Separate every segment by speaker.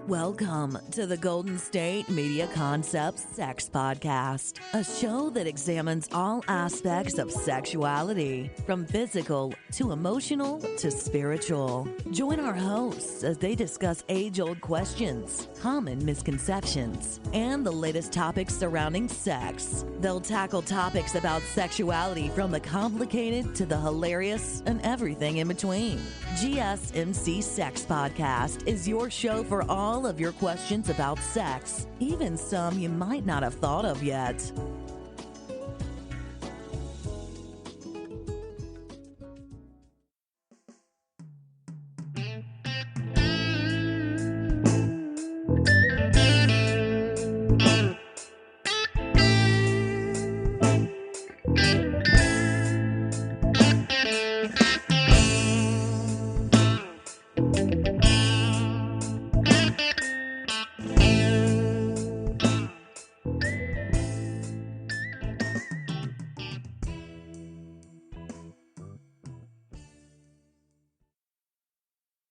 Speaker 1: Welcome to the Golden State Media Concepts Sex Podcast, a show that examines all aspects of sexuality, from physical to emotional to spiritual. Join our hosts as they discuss age-old questions, common misconceptions, and the latest topics surrounding sex. They'll tackle topics about sexuality from the complicated to the hilarious and everything in between. GSMC Sex Podcast is your show for all of your questions about sex, even some you might not have thought of yet.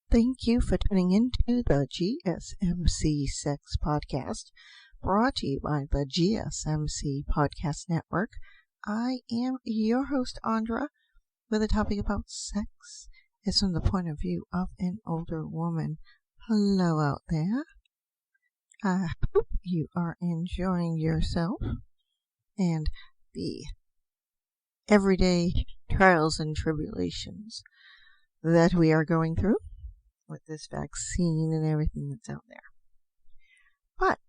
Speaker 2: Thank you for tuning into the GSMC Sex Podcast, brought to you by the GSMC Podcast Network. I am your host, Andra, with a topic about sex. It's from the point of view of an older woman. Hello out there. I hope you are enjoying yourself and the everyday trials and tribulations that we are going through with this vaccine and everything that's out there. But,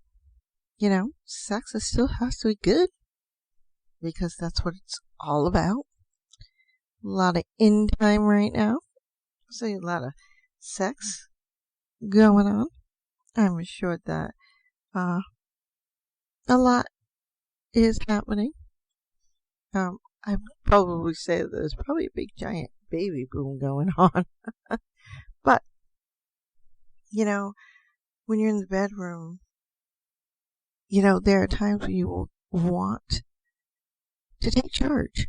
Speaker 2: sex still has to be good, because that's what it's all about. A lot of in time right now. So a lot of sex going on. I'm sure that a lot is happening. I would probably say that there's probably a big giant baby boom going on. But when you're in the bedroom, there are times when you will want to take charge.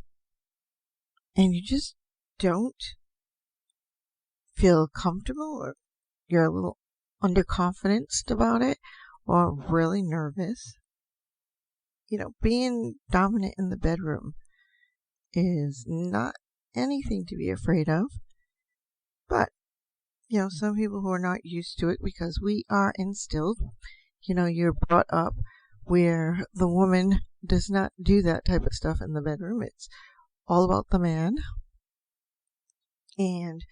Speaker 2: And you just don't feel comfortable, or you're a little underconfidenced about it, or really nervous. Being dominant in the bedroom is not anything to be afraid of. But some people who are not used to it, because we are instilled, you're brought up where the woman does not do that type of stuff in the bedroom. It's all about the man and,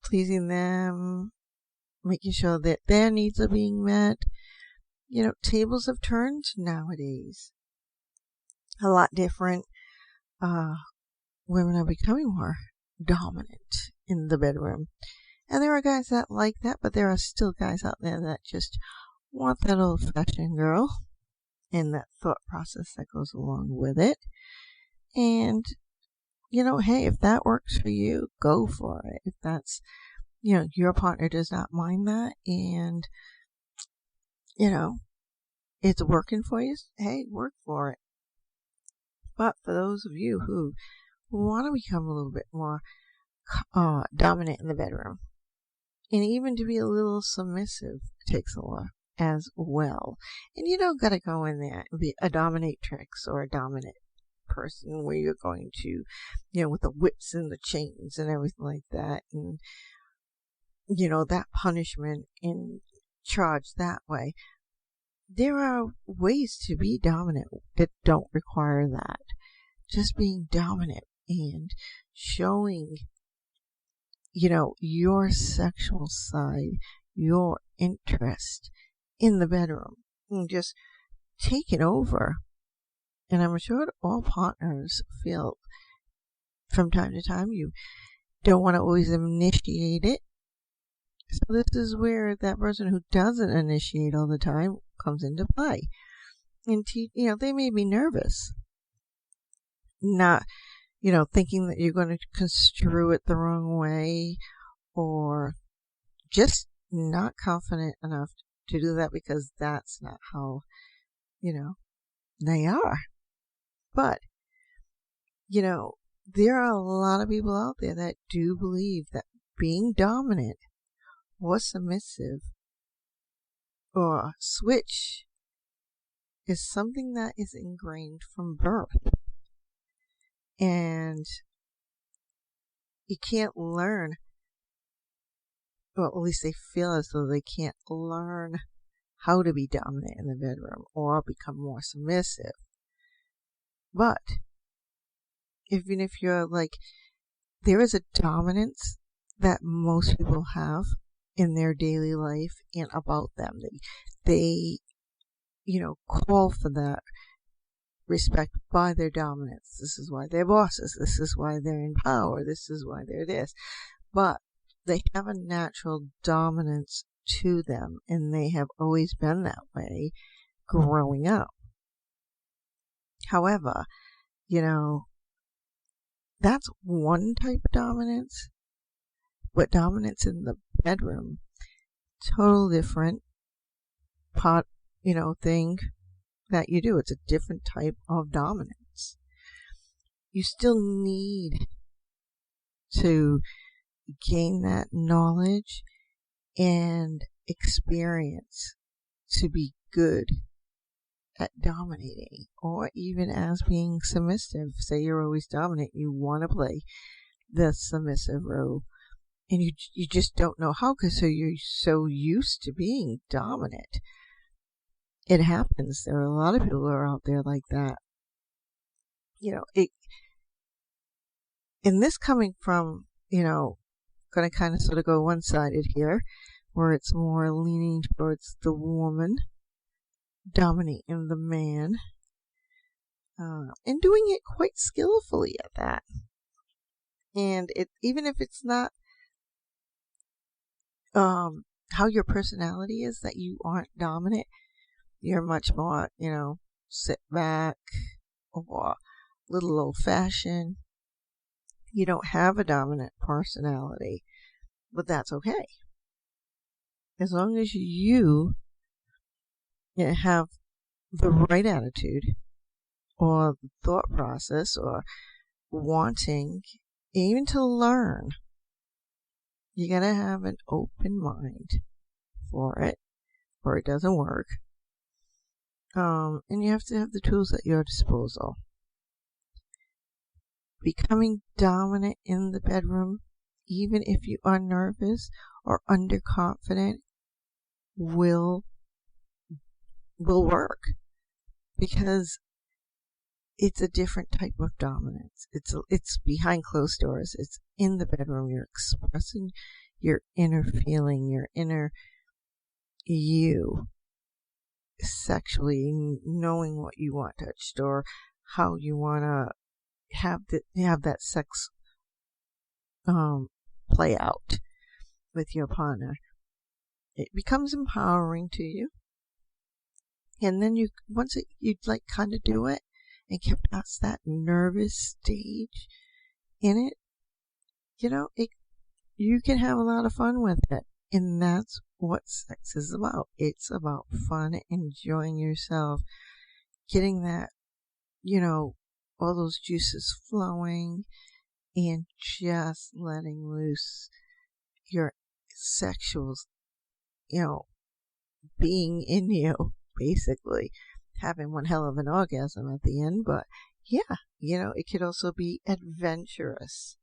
Speaker 2: pleasing them, making sure that their needs are being met. Tables have turned nowadays. A lot different. Women are becoming more dominant in the bedroom. And there are guys that like that, but there are still guys out there that just want that old-fashioned girl and that thought process that goes along with it. And, hey, if that works for you, go for it. If that's, your partner does not mind that, and, it's working for you, hey, work for it. But for those of you who want to become a little bit more dominant in the bedroom, and even to be a little submissive, takes a lot as well. And you don't gotta go in there and be a dominatrix or a dominant person where you're going to, with the whips and the chains and everything like that, and that punishment and charge that way. There are ways to be dominant that don't require that. Just being dominant and showing your sexual side, your interest in the bedroom, and just take it over. And I'm sure all partners feel from time to time you don't want to always initiate it. So this is where that person who doesn't initiate all the time comes into play. And they may be nervous, not thinking that you're going to construe it the wrong way, or just not confident enough to do that, because that's not how, they are. But, there are a lot of people out there that do believe that being dominant or submissive or switch is something that is ingrained from birth. And you can't learn, well, at least they feel as though they can't learn how to be dominant in the bedroom or become more submissive. But even if you're like, there is a dominance that most people have in their daily life and about them. They call for that respect by their dominance. This is why they're bosses. This is why they're in power. This is why they're this. But they have a natural dominance to them, and they have always been that way growing up. However, that's one type of dominance, but dominance in the bedroom, total different thing that you do. It's a different type of dominance. You still need to gain that knowledge and experience to be good at dominating, or even as being submissive. Say you're always dominant, you want to play the submissive role, and you just don't know how, because you're so used to being dominant. It happens. There are a lot of people who are out there like that. And this coming from, going to kind of sort of go one-sided here, where it's more leaning towards the woman dominating the man, and doing it quite skillfully at that. And even if it's not how your personality is, that you aren't dominant, you're much more, sit back or a little old-fashioned. You don't have a dominant personality, but that's okay. As long as you have the right attitude or thought process or wanting even to learn, you gotta have an open mind for it, or it doesn't work. And you have to have the tools at your disposal. Becoming dominant in the bedroom, even if you are nervous or underconfident, will work, because it's a different type of dominance. It's behind closed doors. It's in the bedroom. You're expressing your inner feeling, your inner you, sexually, knowing what you want touched or how you want to have that sex play out with your partner. It becomes empowering to you. And then once you kind of do it and get past that nervous stage in it, you can have a lot of fun with it. And that's what sex is about. It's about fun, enjoying yourself, getting that, all those juices flowing, and just letting loose your sexual, being in you, basically. Having one hell of an orgasm at the end, but yeah, it could also be adventurous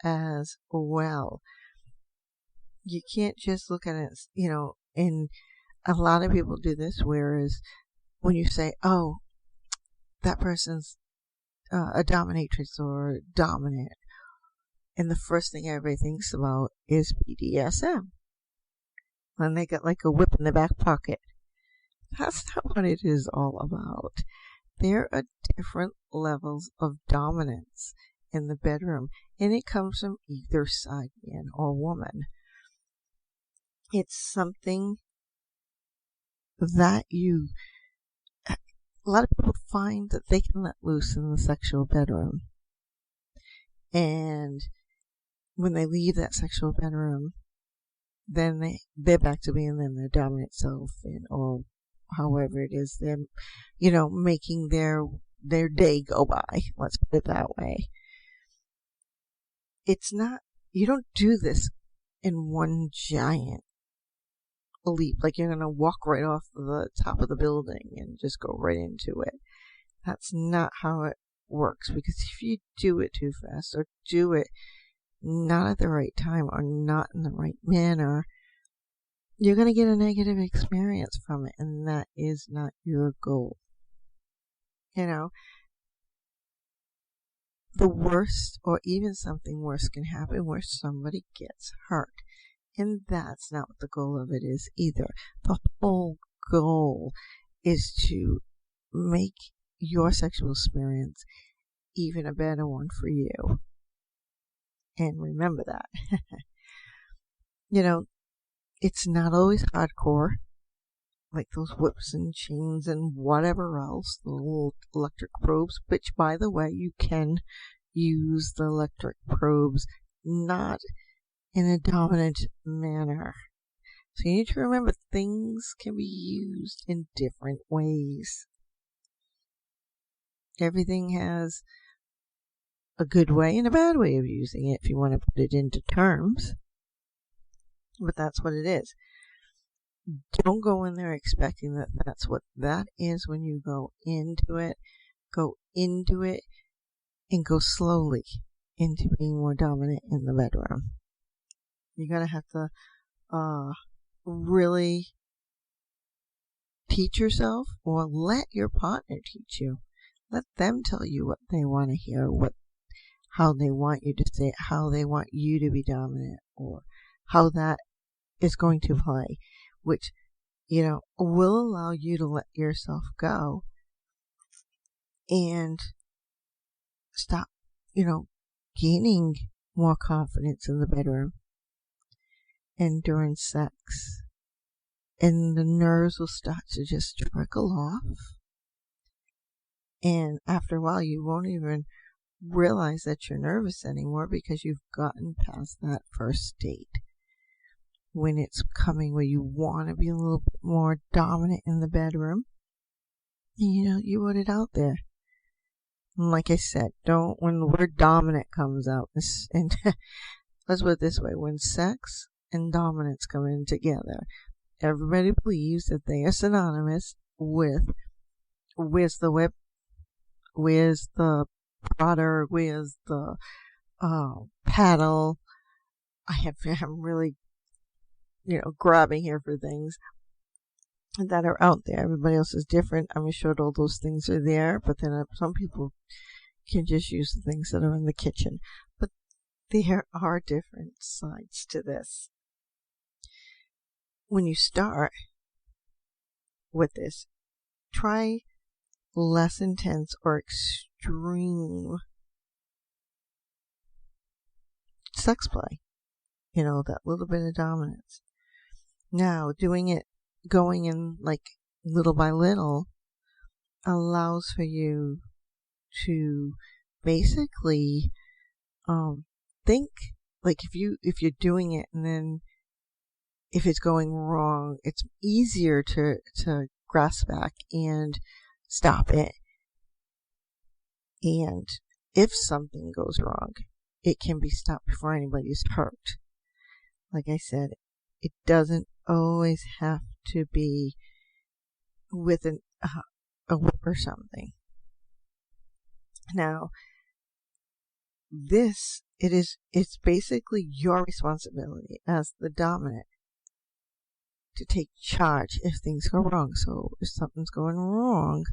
Speaker 2: as well. You can't just look at it, and a lot of people do this, whereas when you say, oh, that person's a dominatrix or dominant, and the first thing everybody thinks about is BDSM. When they got like a whip in the back pocket. That's not what it is all about. There are different levels of dominance in the bedroom, and it comes from either side, man or woman. It's something that a lot of people find that they can let loose in the sexual bedroom. And when they leave that sexual bedroom, then they're back to being in their dominant self, or however it is they're, making their day go by. Let's put it that way. It's not, you don't do this in one giant leap, like you're going to walk right off the top of the building and just go right into it. That's not how it works, because if you do it too fast or do it not at the right time or not in the right manner, you're going to get a negative experience from it, and that is not your goal. The worst, or even something worse, can happen where somebody gets hurt. And that's not what the goal of it is either. The whole goal is to make your sexual experience even a better one for you. And remember that. It's not always hardcore, like those whips and chains and whatever else, the little electric probes, which, by the way, you can use the electric probes, not in a dominant manner. So you need to remember things can be used in different ways. Everything has a good way and a bad way of using it, if you want to put it into terms. But that's what it is. Don't go in there expecting that that's what that is when you go into it. Go into it and go slowly into being more dominant in the bedroom. You're going to have to really teach yourself, or let your partner teach you. Let them tell you what they want to hear, how they want you to say it, how they want you to be dominant, or how that is going to play, which, will allow you to let yourself go and stop, gaining more confidence in the bedroom and during sex. And the nerves will start to just trickle off. And after a while, you won't even realize that you're nervous anymore, because you've gotten past that first state. When it's coming where you want to be a little bit more dominant in the bedroom, you put it out there. And like I said, when the word dominant comes out, and let's put it this way, when sex and dominance come in together, everybody believes that they are synonymous with where's the whip, where's the prodder, where's the paddle. I'm really grabbing here for things that are out there. Everybody else is different. I'm sure all those things are there, but then some people can just use the things that are in the kitchen. But there are different sides to this. When you start with this, try less intense or extreme sex play. That little bit of dominance. Now, going in like little by little, allows for you to basically think, like if you're doing it, and then if it's going wrong, it's easier to grasp back and stop it. And if something goes wrong, it can be stopped before anybody's hurt. Like I said, it doesn't always have to be with a whip or something. Now, it's basically your responsibility as the dominant to take charge if things go wrong. So if something's going wrong,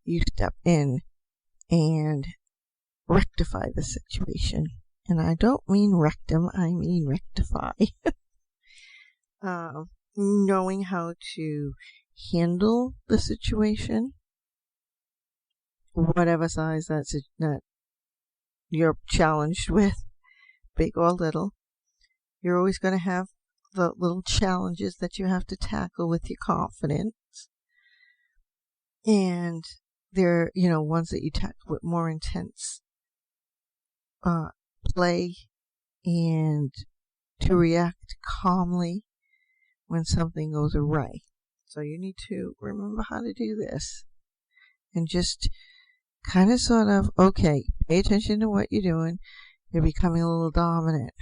Speaker 2: you step in and rectify the situation. And I don't mean rectum, I mean rectify. Knowing how to handle the situation, whatever size that you're challenged with, big or little. You're always going to have the little challenges that you have to tackle with your confidence. And they're, ones that you tackle with more intense play, and to react calmly when something goes awry. So you need to remember how to do this. And just kind of sort of, okay, pay attention to what you're doing. You're becoming a little dominant.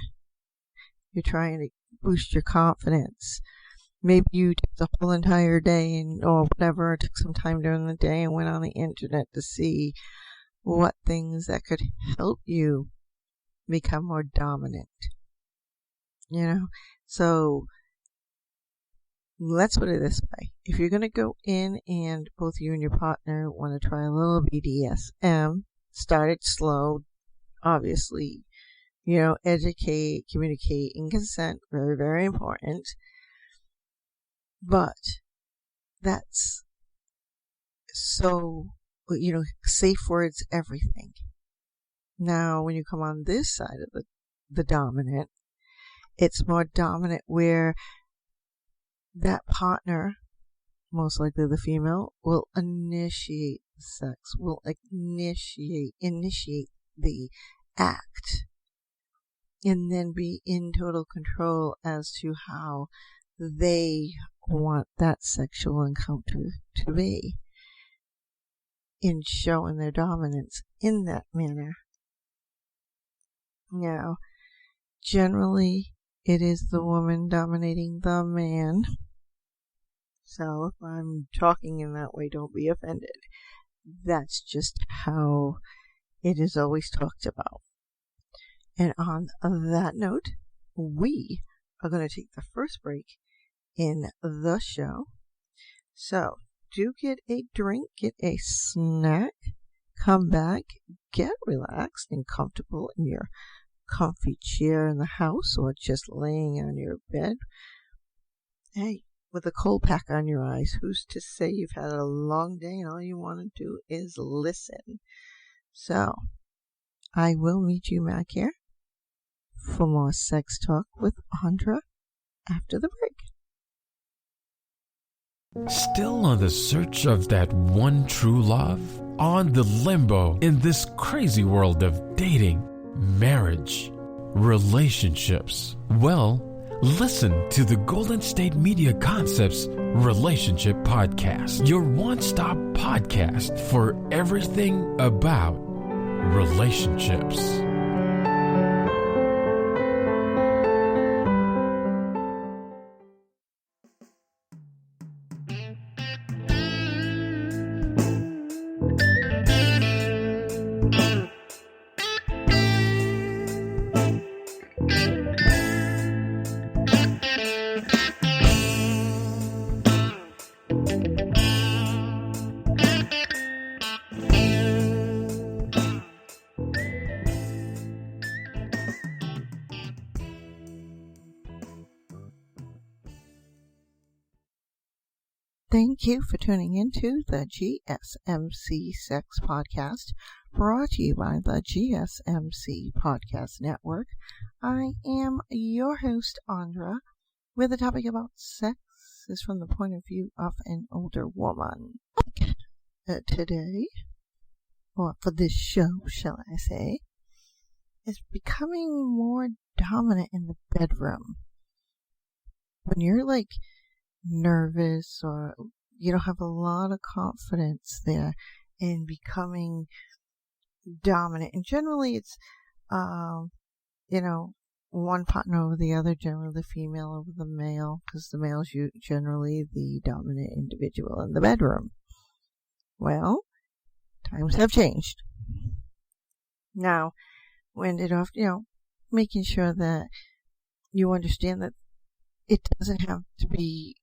Speaker 2: You're trying to boost your confidence. Maybe you took the whole entire day or whatever, took some time during the day and went on the internet to see what things that could help you become more dominant. So let's put it this way. If you're going to go in and both you and your partner want to try a little BDSM, start it slow, obviously, educate, communicate, and consent, very, very important. But that's so, safe words, everything. Now, when you come on this side of the dominant, it's more dominant where that partner, most likely the female, will initiate sex, will initiate the act, and then be in total control as to how they want that sexual encounter to be, in showing their dominance in that manner. Now, generally, it is the woman dominating the man. So if I'm talking in that way, don't be offended. That's just how it is always talked about. And on that note, we are going to take the first break in the show. So do get a drink, get a snack, come back, get relaxed and comfortable in your comfy chair in the house or just laying on your bed. Hey, with a cold pack on your eyes, who's to say you've had a long day and all you want to do is listen? So, I will meet you back here for more sex talk with Andra after the break.
Speaker 3: Still on the search of that one true love? On the limbo in this crazy world of dating, marriage, relationships? Well, listen to the Golden State Media Concepts Relationship Podcast, your one-stop podcast for everything about relationships.
Speaker 2: Thank you for tuning into the GSMC Sex Podcast, brought to you by the GSMC Podcast Network. I am your host, Andra, where the topic about sex is from the point of view of an older woman. Today, or for this show, shall I say, is becoming more dominant in the bedroom. When you're nervous or you don't have a lot of confidence there in becoming dominant, and generally it's one partner over the other, generally the female over the male, because the male's generally the dominant individual in the bedroom. Well, times have changed. Now, we ended off making sure that you understand that it doesn't have to be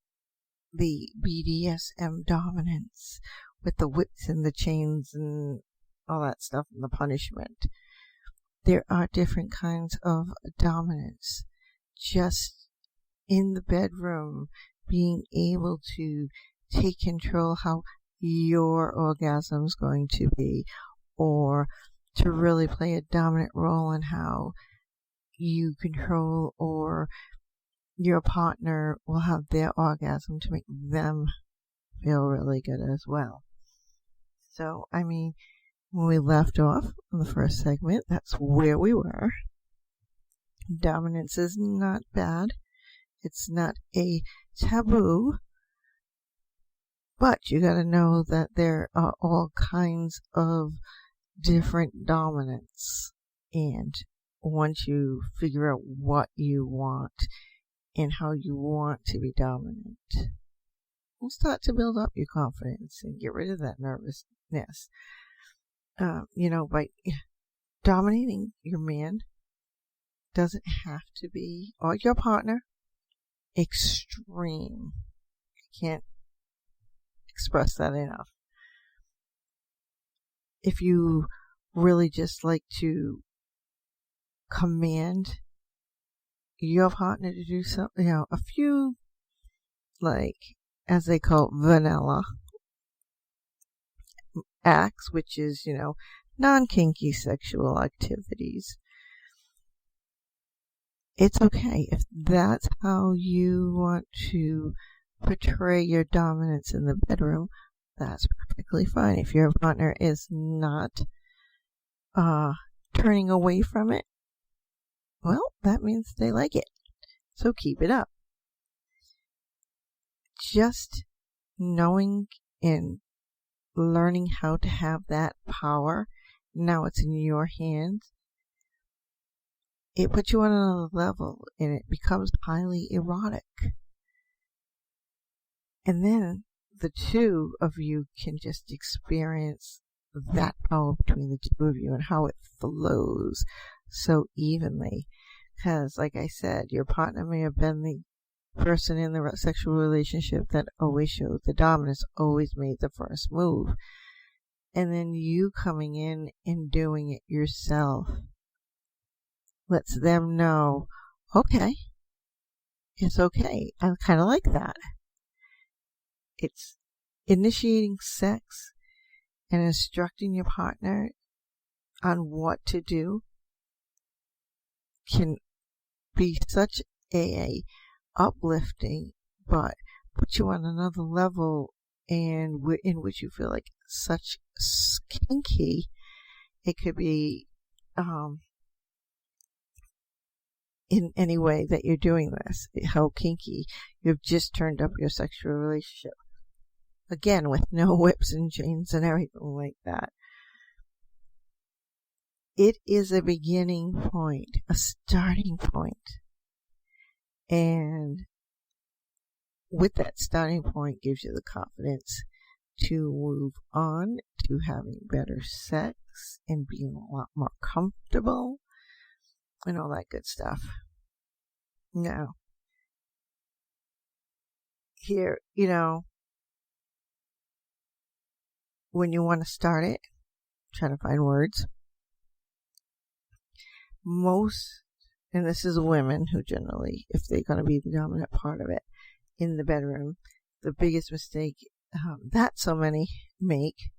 Speaker 2: the BDSM dominance with the whips and the chains and all that stuff and the punishment. There are different kinds of dominance. Just in the bedroom, being able to take control how your orgasm is going to be, or to really play a dominant role in how you control or your partner will have their orgasm to make them feel really good as well. So, when we left off in the first segment, that's where we were. Dominance is not bad. It's not a taboo. But you gotta know that there are all kinds of different dominance. And once you figure out what you want in how you want to be dominant, will start to build up your confidence and get rid of that nervousness. By dominating your man doesn't have to be, or your partner, extreme. I can't express that enough. If you really just like to command your partner to do something, a few, like, as they call vanilla acts, which is, non-kinky sexual activities. It's okay if that's how you want to portray your dominance in the bedroom. That's perfectly fine. If your partner is not turning away from it, well, that means they like it. So keep it up. Just knowing and learning how to have that power, now it's in your hands. It puts you on another level and it becomes highly erotic. And then the two of you can just experience that power between the two of you and how it flows so evenly. Because, like I said, your partner may have been the person in the sexual relationship that always showed the dominance, always made the first move. And then you coming in and doing it yourself lets them know, okay, it's okay. I kind of like that. It's initiating sex and instructing your partner on what to do can be such a uplifting, but put you on another level, and in which you feel like such kinky. It could be in any way that you're doing this, how kinky. You've just turned up your sexual relationship. Again, with no whips and chains and everything like that. It is a beginning point, a starting point. And with that starting point gives you the confidence to move on to having better sex and being a lot more comfortable and all that good stuff. Now, here, when you want to start it, try to find words. Most, and this is women who generally, if they're going to be the dominant part of it in the bedroom, the biggest mistake that so many make,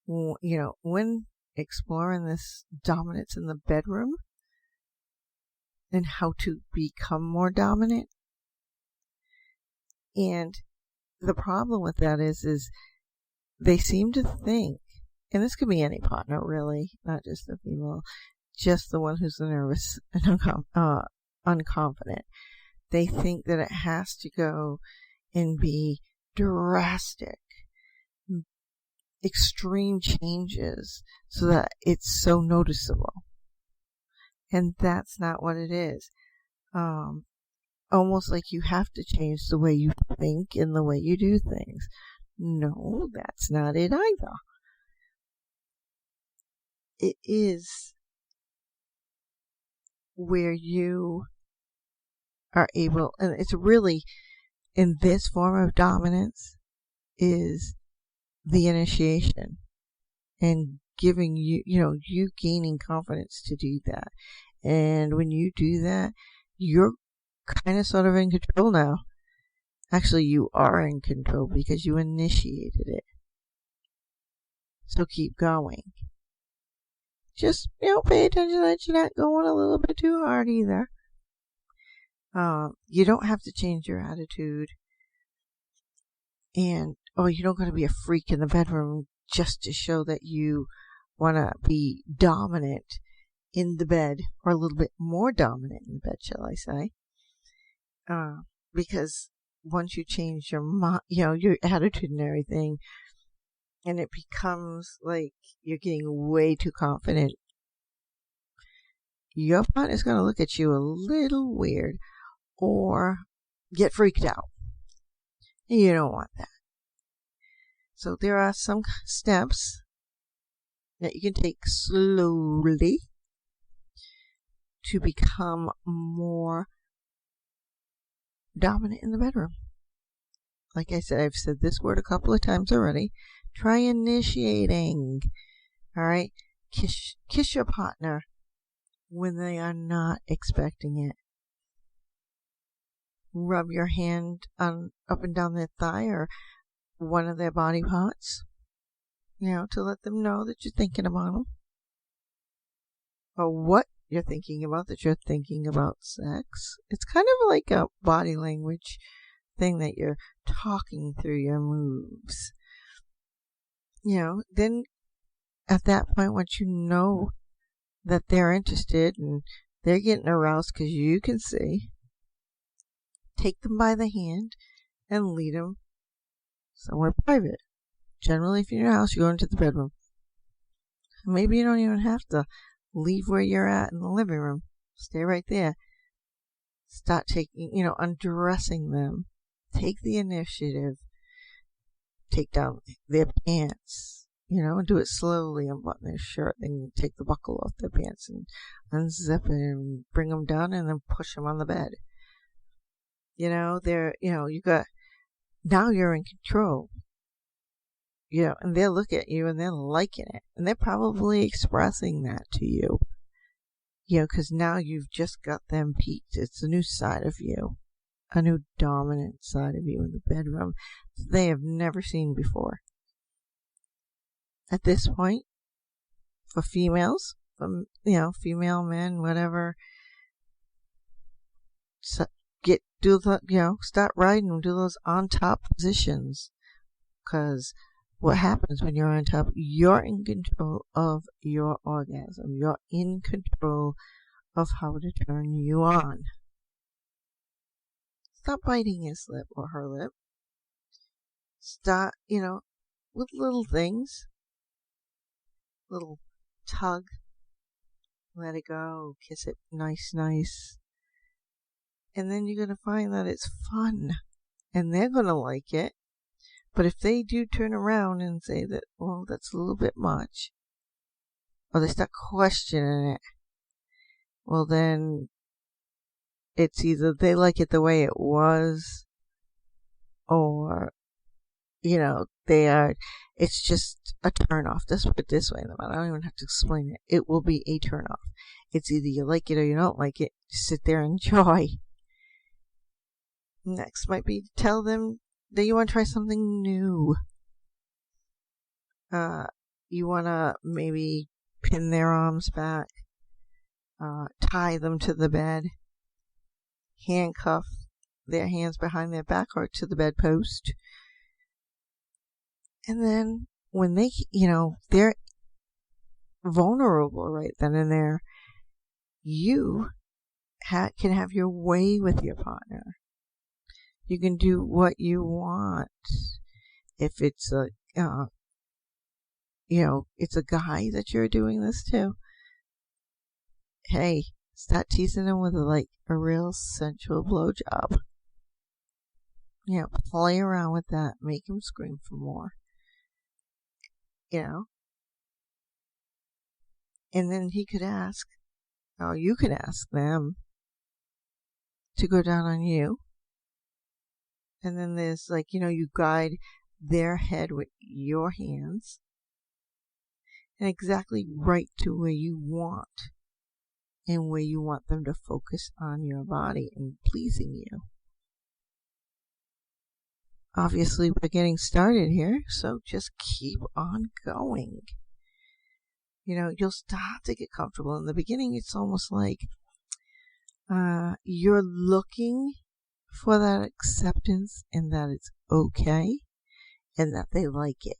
Speaker 2: when exploring this dominance in the bedroom and how to become more dominant. And the problem with that is they seem to think, and this could be any partner really, not just the female, just the one who's nervous and unconfident. They think that it has to go and be drastic, extreme changes so that it's so noticeable. And that's not what it is. Almost like you have to change the way you think and the way you do things. No, that's not it either. It is where you are able, and it's really, in this form of dominance, is the initiation and giving you, you gaining confidence to do that. And when you do that, you're kind of sort of in control now. Actually, you are in control because you initiated it. So keep going. Just, pay attention that you're not going a little bit too hard either. You don't have to change your attitude. And, you don't got to be a freak in the bedroom just to show that you want to be dominant in the bed, or a little bit more dominant in the bed, shall I say. Because once you change your attitude and everything, and it becomes like you're getting way too confident, your partner's going to look at you a little weird. or get freaked out. You don't want that. So there are some steps that you can take slowly to become more dominant in the bedroom. Like I said, I've said this word a couple of times already. Try initiating. All right? Kiss your partner when they are not expecting it. Rub your hand up and down their thigh or one of their body parts, to let them know that you're thinking about them. Or what you're thinking about, that you're thinking about sex. It's kind of like a body language thing that you're talking through your moves. Then at that point, once you know that they're interested and they're getting aroused because you can see, take them by the hand and lead them somewhere private. Generally, if you're in your house, you go into the bedroom. Maybe you don't even have to leave where you're at in the living room. Stay right there. Start taking, undressing them. Take the initiative. Take down their pants, and do it slowly. Unbutton their shirt. Then take the buckle off their pants and unzip it and bring them down and then push them on the bed. Now you're in control. And they'll look at you and they're liking it. And they're probably expressing that to you. Because now you've just got them peaked. It's a new side of you. A new dominant side of you in the bedroom that they have never seen before. At this point, for females, female men, whatever, start riding them, do those on top positions. Because what happens when you're on top, you're in control of your orgasm. You're in control of how to turn you on. Stop biting his lip or her lip. Start, with little things. Little tug. Let it go. Kiss it nice. And then you're going to find that it's fun. And they're going to like it. But if they do turn around and say that, well, that's a little bit much, or they start questioning it, well, then it's either they like it the way it was, or, it's just a turn off. Let's put it this way, I don't even have to explain it. It will be a turn off. It's either you like it or you don't like it. Just sit there and enjoy. Next might be to tell them that you want to try something new. You want to maybe pin their arms back, tie them to the bed, handcuff their hands behind their back or to the bedpost. And then when they, they're vulnerable right then and there, you can have your way with your partner. You can do what you want. If it's it's a guy that you're doing this to, hey, start teasing him with a real sensual blowjob. Play around with that. Make him scream for more. And then he could ask, or you could ask them to go down on you. And then there's you guide their head with your hands and exactly right to where you want and where you want them to focus on your body and pleasing you. Obviously, we're getting started here, so just keep on going. You'll start to get comfortable. In the beginning, it's almost like you're looking for that acceptance and that it's okay and that they like it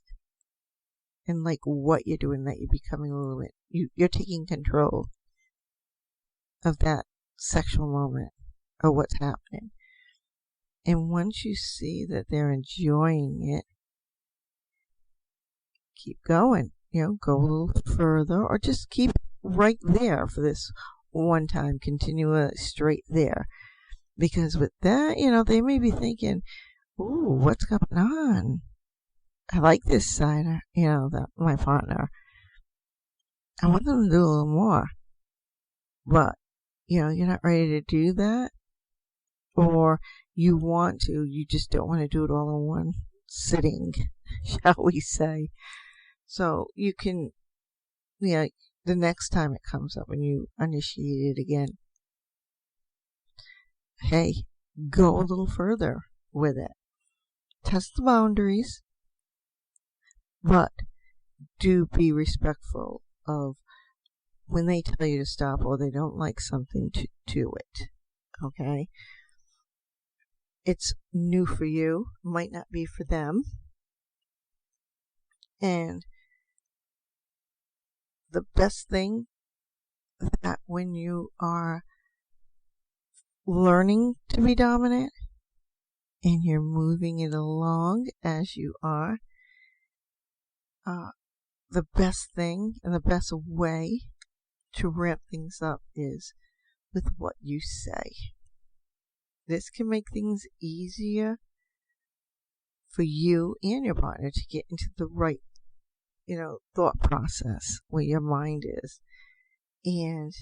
Speaker 2: and like what you're doing, that you're becoming a little bit, you're taking control of that sexual moment or what's happening. And once you see that they're enjoying it, keep going, go a little further or just keep right there for this one time, continue straight there. Because with that, they may be thinking, ooh, what's going on? I like this side, that my partner. I want them to do a little more. But, you're not ready to do that. Or you want to, you just don't want to do it all in one sitting, shall we say. So you can, the next time it comes up and you initiate it again, hey, go a little further with it. Test the boundaries, but do be respectful of when they tell you to stop or they don't like something, to do it. Okay? It's new for you, might not be for them. And the best thing that when you are learning to be dominant and you're moving it along as you are, the best thing and the best way to ramp things up is with what you say. This can make things easier for you and your partner to get into the right, thought process where your mind is. And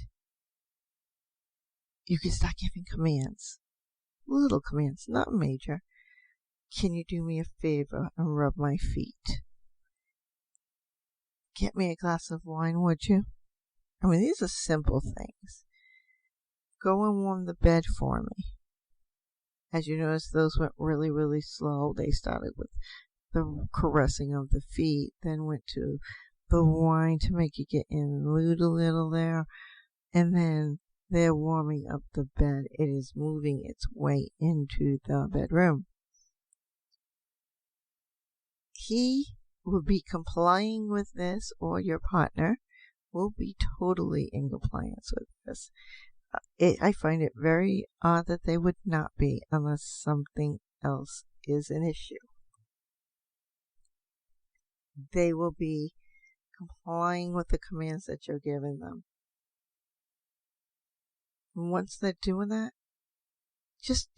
Speaker 2: you can start giving commands, little commands, not major. Can you do me a favor and rub my feet? Get me a glass of wine, would you? I mean, these are simple things. Go and warm the bed for me. As you notice, those went really, really slow. They started with the caressing of the feet, then went to the wine to make you get in the mood a little there, and then they're warming up the bed. It is moving its way into the bedroom. He will be complying with this, or your partner will be totally in compliance with this. I find it very odd that they would not be unless something else is an issue. They will be complying with the commands that you're giving them. And once they're doing that, just,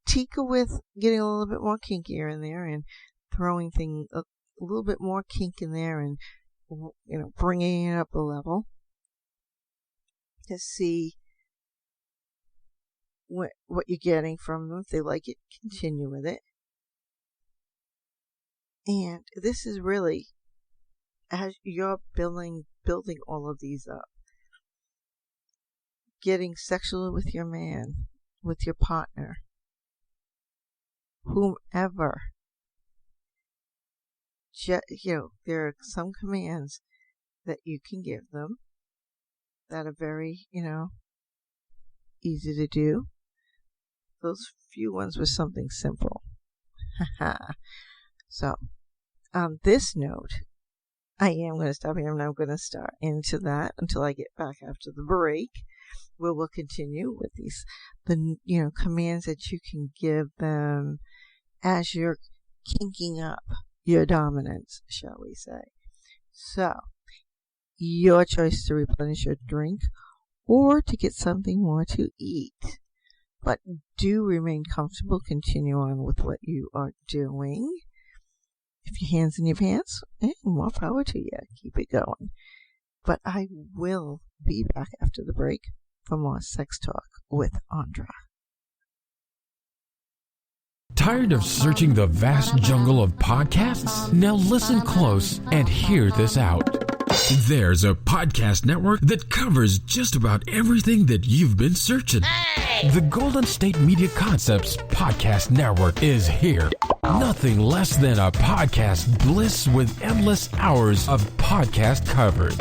Speaker 2: tinker with getting a little bit more kinkier in there and throwing things a little bit more kink in there and, bringing it up a level to see what you're getting from them. If they like it, continue with it. And this is really, as you're building all of these up, getting sexual with your man, with your partner, whomever. There are some commands that you can give them that are very, easy to do. Those few ones were something simple. So, on this note, I am going to stop here. I'm not going to start into that until I get back after the break, where we'll continue with the commands that you can give them as you're kinking up your dominance, shall we say. So, your choice to replenish your drink or to get something more to eat. But do remain comfortable. Continue on with what you are doing. If your hand's in your pants, more power to you. Keep it going. But I will be back after the break for more Sex Talk with Andra.
Speaker 3: Tired of searching the vast jungle of podcasts? Now listen close and hear this out. There's a podcast network that covers just about everything that you've been searching. Hey! The Golden State Media Concepts Podcast Network is here. Nothing less than a podcast bliss with endless hours of podcast coverage.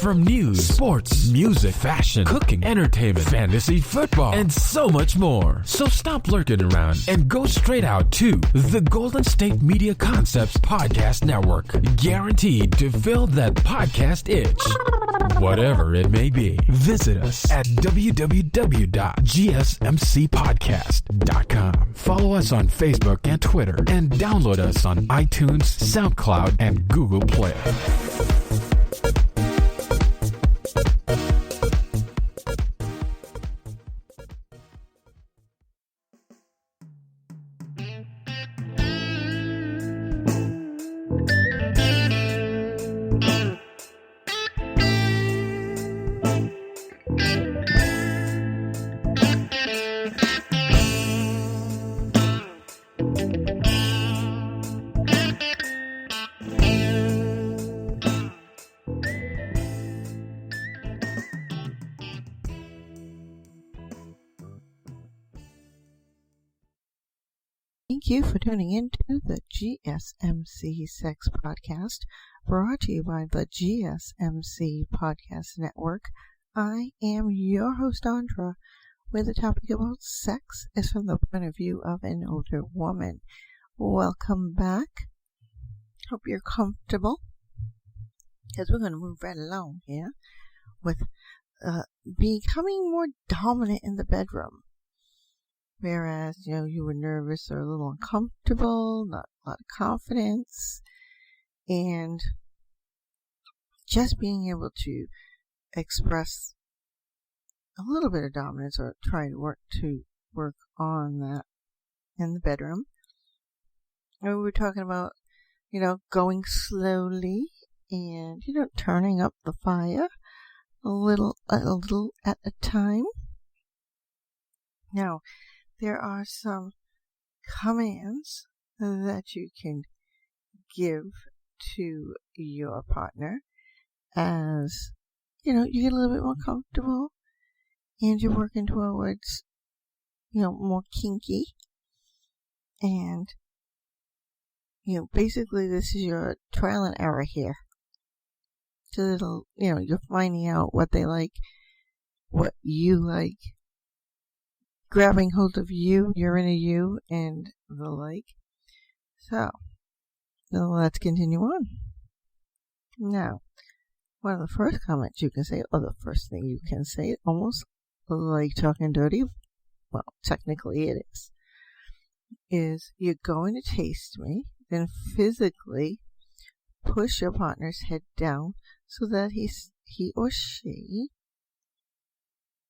Speaker 3: From news, sports, music, fashion, cooking, entertainment, fantasy, football, and so much more. So stop lurking around and go straight out to the Golden State Media Concepts Podcast Network. Guaranteed to fill that podcast itch. Whatever it may be. Visit us at www.gsmcpodcast.com. Follow us on Facebook and Twitter, and download us on iTunes, SoundCloud, and Google Play.
Speaker 2: Thank you for tuning into the GSMC Sex Podcast, brought to you by the GSMC Podcast Network. I am your host, Andra, where the topic about sex is from the point of view of an older woman. Welcome back. Hope you're comfortable, because we're going to move right along here with becoming more dominant in the bedroom. Whereas, you were nervous or a little uncomfortable, not a lot of confidence, and just being able to express a little bit of dominance or try to work on that in the bedroom. And we were talking about, going slowly and, turning up the fire a little at a time. Now, there are some commands that you can give to your partner as, you get a little bit more comfortable and you're working towards, more kinky. And, basically this is your trial and error here. So you're finding out what they like, what you like, grabbing hold of you, you're in a you, and the like. So, let's continue on. Now, one of the first comments you can say, or the first thing you can say, almost like talking dirty, well, technically it is you're going to taste me, then physically push your partner's head down so that he or she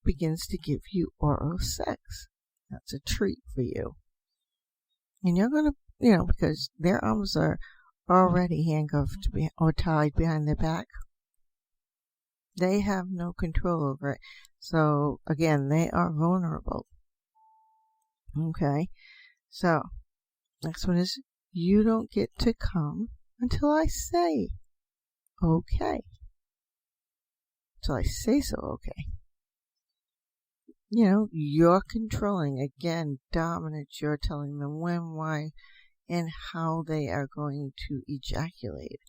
Speaker 2: begins to give you oral sex. That's a treat for you. And you're going to, because their arms are already handcuffed or tied behind their back, they have no control over it. So, again, they are vulnerable. Okay? So, next one is, you don't get to come until I say okay. Until I say so, okay. You're controlling, again, dominance. You're telling them when, why, and how they are going to ejaculate.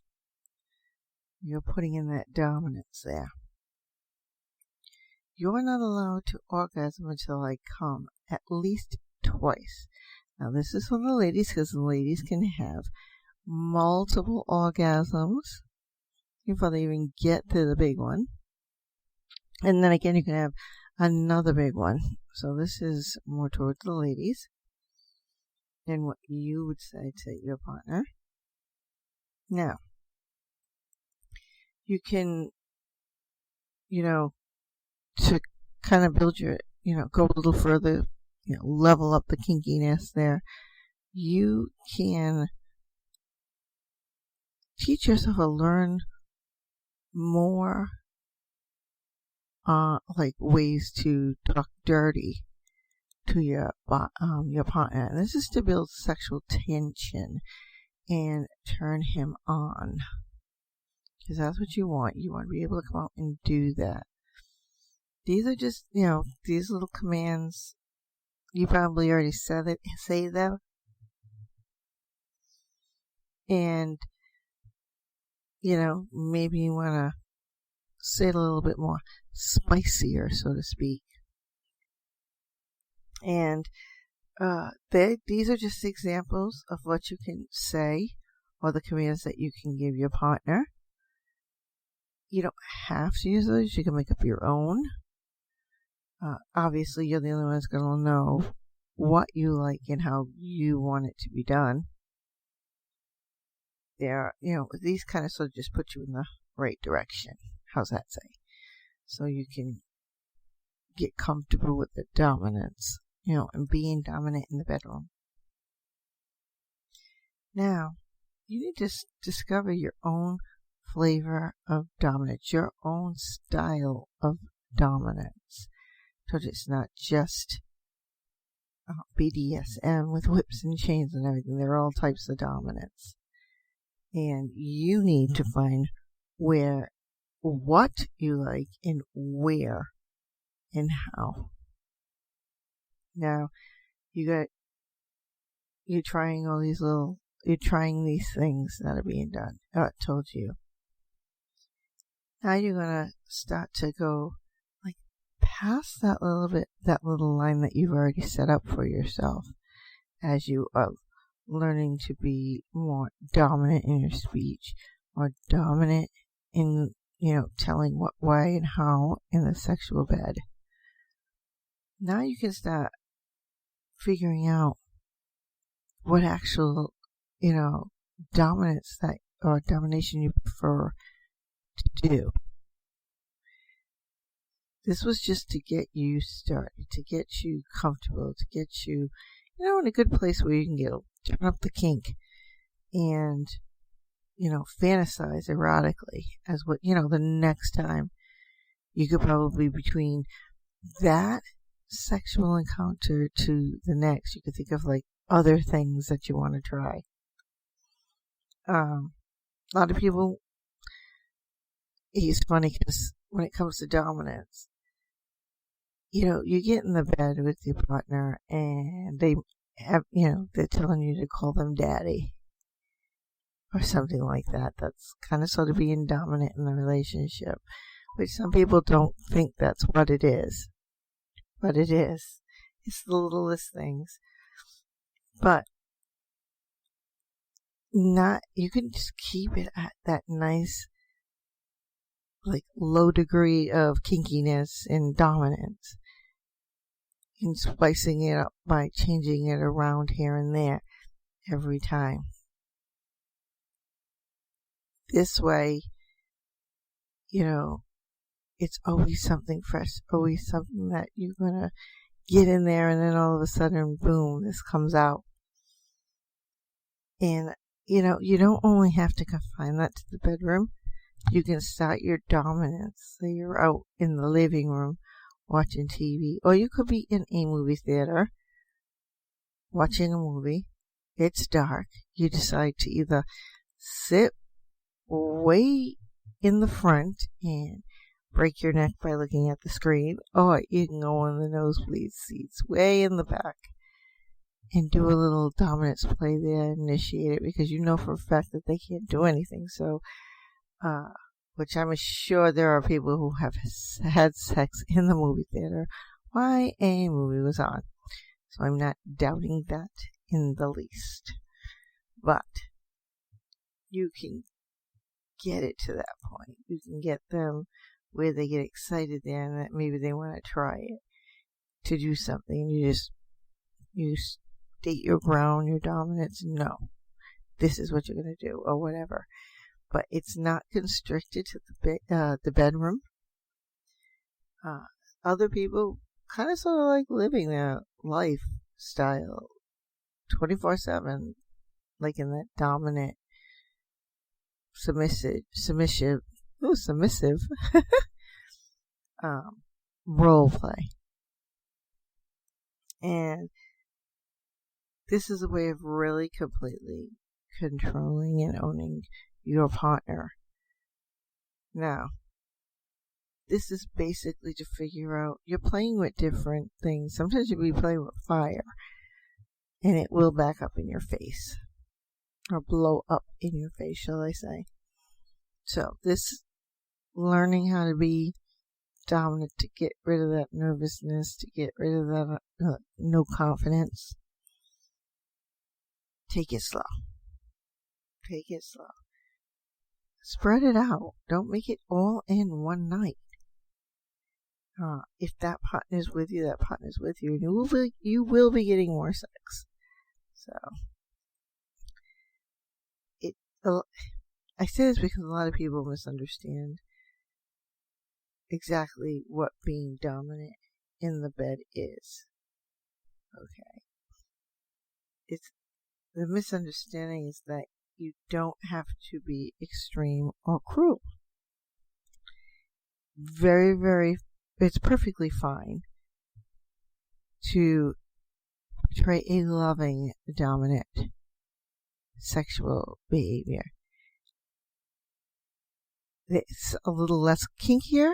Speaker 2: You're putting in that dominance there. You're not allowed to orgasm until I come, at least twice. Now, this is for the ladies, because the ladies can have multiple orgasms before they even get to the big one. And then again, you can have another big one. So this is more towards the ladies than what you would say to your partner. Now, you can, to kind of build your, go a little further, level up the kinkiness there. You can teach yourself to learn more like ways to talk dirty to your partner. And this is to build sexual tension and turn him on, because that's what you want. You want to be able to come out and do that. These are just, these little commands. You probably already say them. And, maybe you want to say it a little bit more spicier, so to speak. And these are just examples of what you can say, or the commands that you can give your partner. You don't have to use those. You can make up your own. Obviously, you're the only one that's going to know what you like and how you want it to be done. These kind of sort of just put you in the right direction. How's that say? So you can get comfortable with the dominance, and being dominant in the bedroom. Now, you need to discover your own flavor of dominance, your own style of dominance. So it's not just BDSM with whips and chains and everything. There are all types of dominance. And you need to find what you like and where and how. Now, you got you're trying these things that are being done. I told you. Now you're going to start to go like past that little line that you've already set up for yourself as you are learning to be more dominant in your speech, more dominant in, telling what, why, and how in the sexual bed. Now you can start figuring out what actual, dominance or domination you prefer to do. This was just to get you started, to get you comfortable, to get you, in a good place where you can turn up the kink and, fantasize erotically as what, the next time you could probably between that sexual encounter to the next, you could think of like other things that you want to try. A lot of people, it's funny because when it comes to dominance, you get in the bed with your partner and they have, they're telling you to call them daddy or something like that. That's kind of sort of being dominant in the relationship, which some people don't think that's what it is. But it is. It's the littlest things. But you can just keep it at that nice, like, low degree of kinkiness and dominance. And spicing it up by changing it around here and there every time. This way, it's always something fresh, always something that you're going to get in there, and then all of a sudden, boom, this comes out. And, you don't only have to confine that to the bedroom. You can start your dominance. So you're out in the living room watching TV, or you could be in a movie theater watching a movie. It's dark. You decide to either sit way in the front and break your neck by looking at the screen, or you can go on the nosebleed seats way in the back and do a little dominance play there, initiate it, because you know for a fact that they can't do anything. So, which I'm sure there are people who have had sex in the movie theater while a movie was on. So I'm not doubting that in the least. But you can get it to that point. You can get them where they get excited there and that maybe they want to try it to do something. You state your ground, your dominance. No, this is what you're going to do, or whatever. But it's not constricted to the bedroom. Other people kind of sort of like living their lifestyle 24/7, like in that dominant, submissive role play. And this is a way of really completely controlling and owning your partner. Now, this is basically to figure out, you're playing with different things. Sometimes you'll be playing with fire, and it will back up in your face. Or blow up in your face, shall I say. So, this learning how to be dominant, to get rid of that nervousness, to get rid of that no confidence. Take it slow. Take it slow. Spread it out. Don't make it all in one night. If that partner is with you, that partner is with you, and you will be getting more sex. So, I say this because a lot of people misunderstand exactly what being dominant in the bed is. Okay. The misunderstanding is that you don't have to be extreme or cruel. It's perfectly fine to portray a loving, dominant sexual behavior. It's a little less kinkier,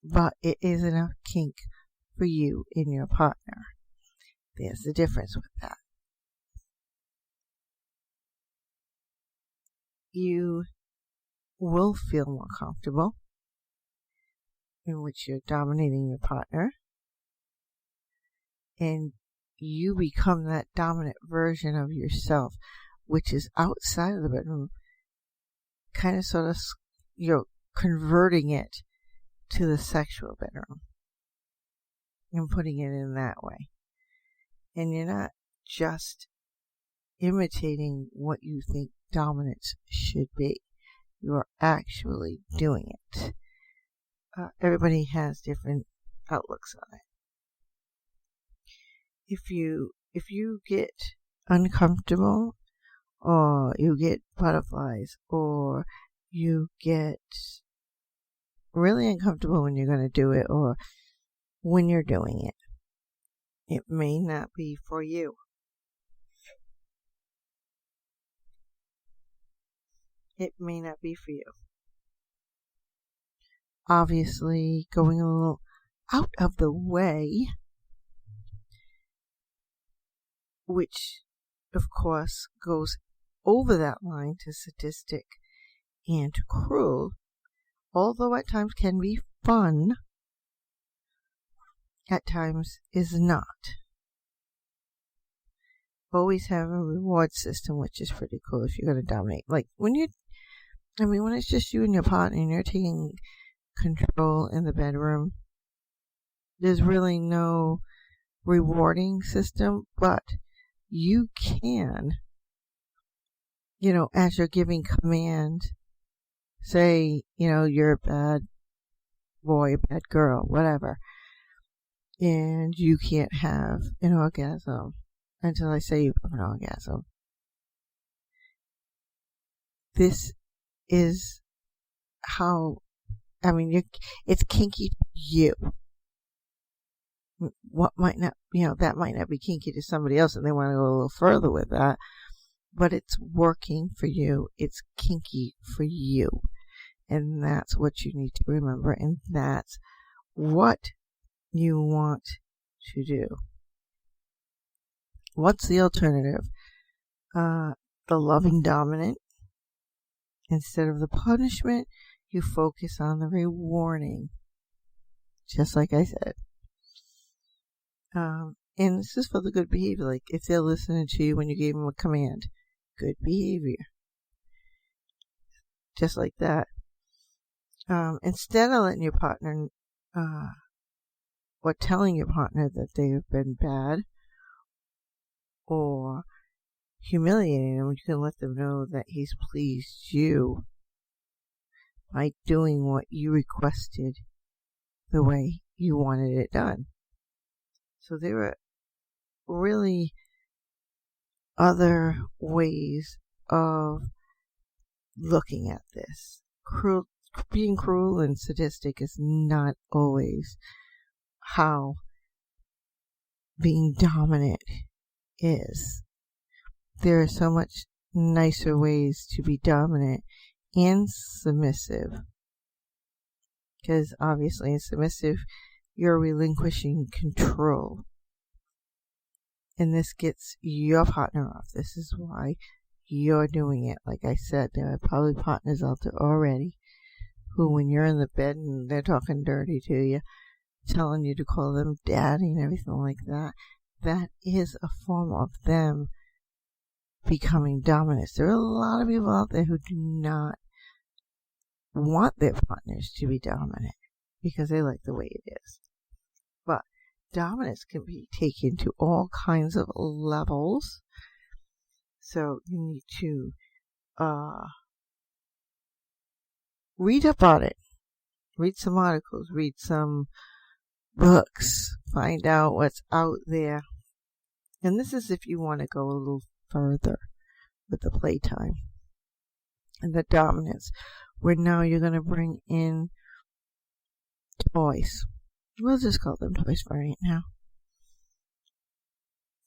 Speaker 2: but it is enough kink for you and your partner. There's the difference with that. you will feel more comfortable, in which you're dominating your partner, and you become that dominant version of yourself, which is outside of the bedroom, kind of sort of, converting it to the sexual bedroom and putting it in that way. And you're not just imitating what you think dominance should be. You're actually doing it. Everybody has different outlooks on it. If you get uncomfortable, or you get butterflies, or you get really uncomfortable when you're going to do it, or when you're doing it, it may not be for you. It may not be for you. Obviously, going a little out of the way, which of course goes over that line to sadistic and to cruel, although at times can be fun, at times is not. Always have a reward system, which is pretty cool if you're going to dominate. Like when it's just you and your partner and you're taking control in the bedroom, there's really no rewarding system, but you can, as you're giving command, say, you're a bad boy, a bad girl, whatever, and you can't have an orgasm until I say you have an orgasm. This is how, it's kinky to you. What might not, that might not be kinky to somebody else and they want to go a little further with that, but it's working for you. It's kinky for you. And that's what you need to remember. And that's what you want to do. What's the alternative? The loving dominant. Instead of the punishment, you focus on the rewarding. Just like I said. And this is for the good behavior. Like if they're listening to you when you gave them a command, good behavior. Just like that. Instead of letting your partner, or telling your partner that they have been bad, or humiliating them, you can let them know that he's pleased you by doing what you requested the way you wanted it done. So there are really other ways of looking at this. Being cruel and sadistic is not always how being dominant is. There are so much nicer ways to be dominant and submissive. Because obviously in submissive, you're relinquishing control. And this gets your partner off. This is why you're doing it. Like I said, there are probably partners out there already who, when you're in the bed and they're talking dirty to you, telling you to call them daddy and everything like that, that is a form of them becoming dominant. There are a lot of people out there who do not want their partners to be dominant because they like the way it is. But dominance can be taken to all kinds of levels. So you need to read up on it. Read some articles. Read some books. Find out what's out there. And this is if you want to go a little further with the playtime and the dominance, where now you're going to bring in toys. We'll just call them toys for right now.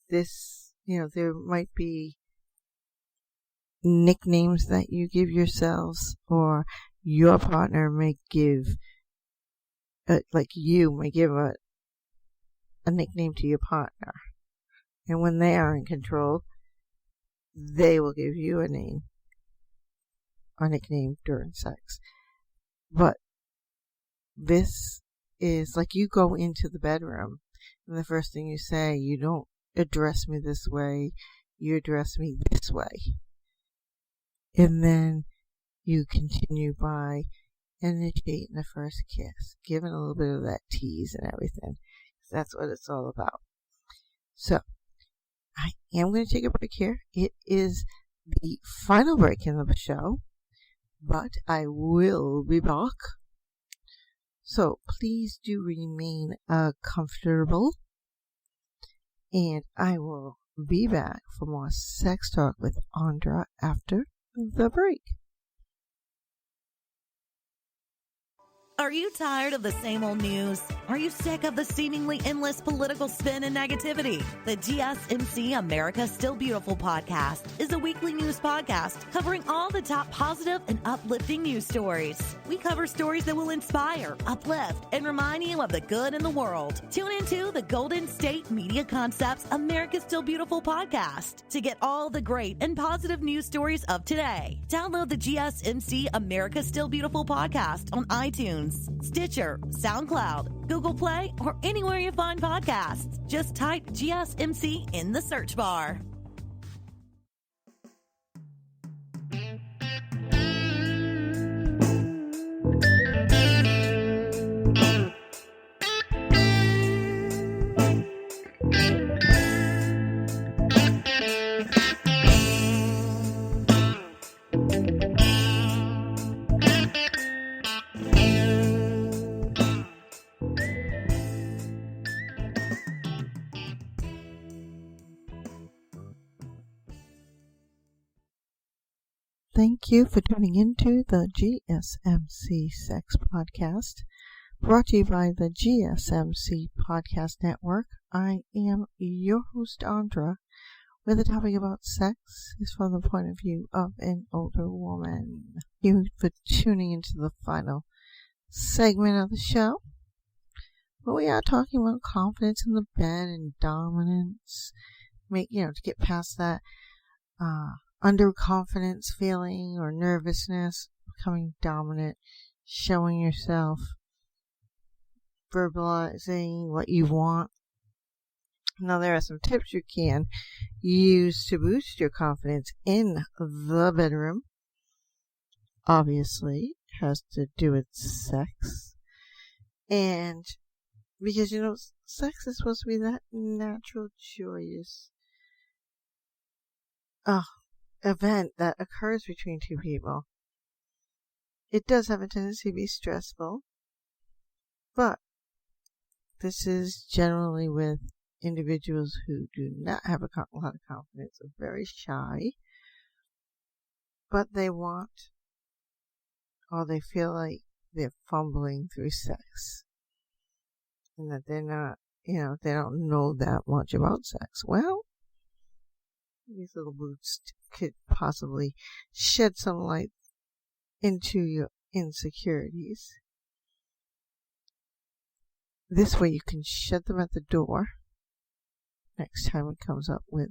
Speaker 2: This, there might be nicknames that you give yourselves, or your partner may give, like you may give a nickname to your partner. And when they are in control, they will give you a name. are nicknamed during sex. But this is like you go into the bedroom and the first thing you say, you don't address me this way, you address me this way. And then you continue by initiating the first kiss, giving a little bit of that tease and everything. That's what it's all about. So, I am going to take a break here. It is the final break in the show, but I will be back. So, please do remain comfortable, and I will be back for more sex talk with Andra after the break.
Speaker 1: Are you tired of the same old news? Are you sick of the seemingly endless political spin and negativity? The GSMC America's Still Beautiful podcast is a weekly news podcast covering all the top positive and uplifting news stories. We cover stories that will inspire, uplift, and remind you of the good in the world. Tune into the Golden State Media Concepts America's Still Beautiful podcast to get all the great and positive news stories of today. Download the GSMC America's Still Beautiful podcast on iTunes, Stitcher, SoundCloud, Google Play, or anywhere you find podcasts. Just type GSMC in the search bar.
Speaker 2: Thank you for tuning into the GSMC Sex Podcast, brought to you by the GSMC Podcast Network. I am your host, Andra, where the topic about sex is from the point of view of an older woman. Thank you for tuning into the final segment of the show, where we are talking about confidence in the bed and dominance, to get past that underconfidence feeling or nervousness, becoming dominant, showing yourself, verbalizing what you want. Now, there are some tips you can use to boost your confidence in the bedroom. Obviously, it has to do with sex. And because, sex is supposed to be that natural, joyous event that occurs between two people. It does have a tendency to be stressful, but this is generally with individuals who do not have a lot of confidence, are very shy, but they want, or they feel like they're fumbling through sex, and that they're not, they don't know that much about sex. Well, these little boots could possibly shed some light into your insecurities. This way you can shut them at the door next time it comes up with,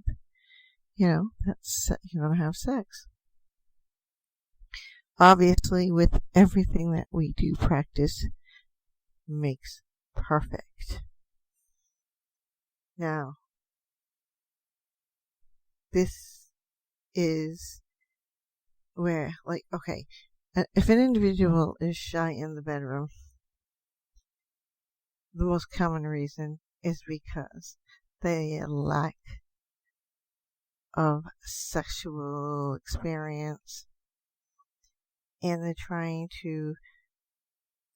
Speaker 2: that's you're going to have sex. Obviously, with everything that we do, practice makes perfect. Now, this is where, if an individual is shy in the bedroom, the most common reason is because they lack of sexual experience, and they're trying to,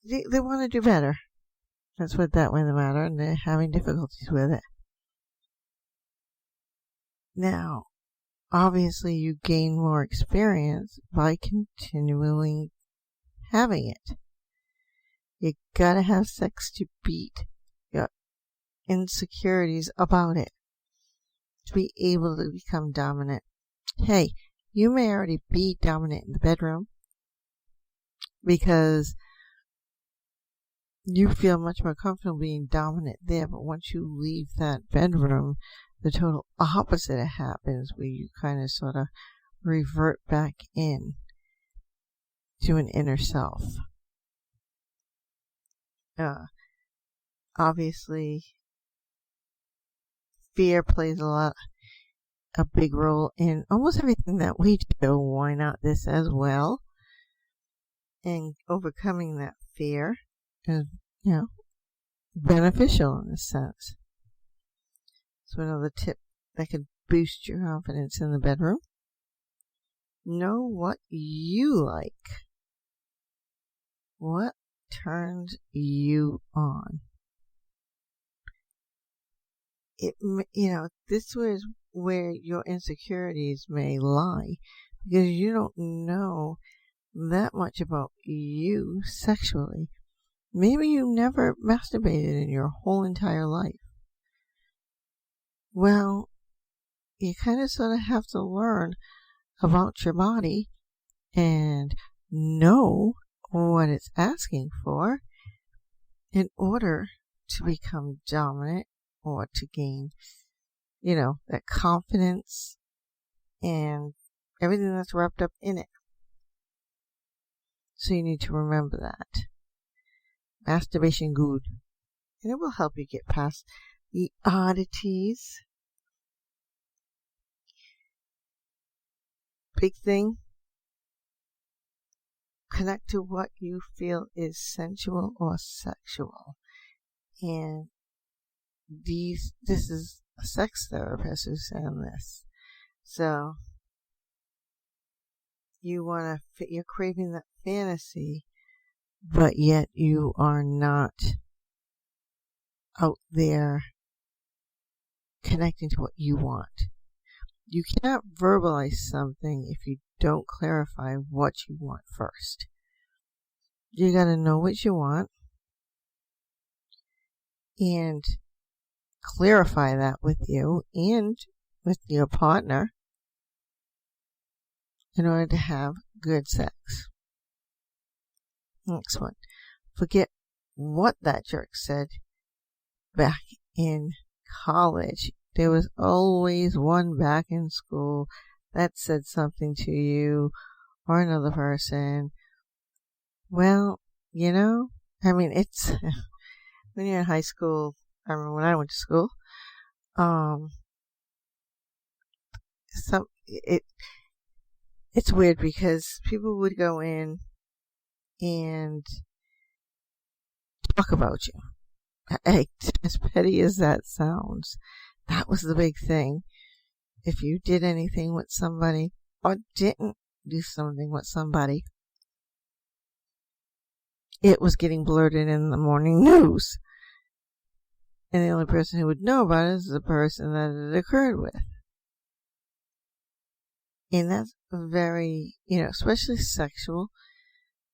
Speaker 2: they want to do better. Let's put it that way in the matter, and they're having difficulties with it. Now, obviously, you gain more experience by continually having it. You gotta have sex to beat your insecurities about it, to be able to become dominant. Hey, you may already be dominant in the bedroom because you feel much more comfortable being dominant there, but once you leave that bedroom, the total opposite happens, where you kind of sort of revert back in to an inner self. Obviously, fear plays a big role in almost everything that we do. Why not this as well? And overcoming that fear is, beneficial in a sense. So another tip that could boost your confidence in the bedroom: know what you like. What turns you on? This was where your insecurities may lie, because you don't know that much about you sexually. Maybe you never masturbated in your whole entire life. Well, you kind of sort of have to learn about your body and know what it's asking for in order to become dominant or to gain, that confidence and everything that's wrapped up in it. So you need to remember that. Masturbation good. And it will help you get past the oddities. Big thing: connect to what you feel is sensual or sexual. And this is a sex therapist who's saying this. So you're craving that fantasy, but yet you are not out there connecting to what you want. You cannot verbalize something if you don't clarify what you want first. You got to know what you want and clarify that with you and with your partner in order to have good sex. Next one. Forget what that jerk said back in college. There was always one back in school that said something to you or another person. Well, it's when you're in high school. I remember when I went to school. It's weird because people would go in and talk about you. As petty as that sounds, that was the big thing. If you did anything with somebody or didn't do something with somebody, it was getting blurted in the morning news. And the only person who would know about it is the person that it occurred with. And that's very, especially sexual,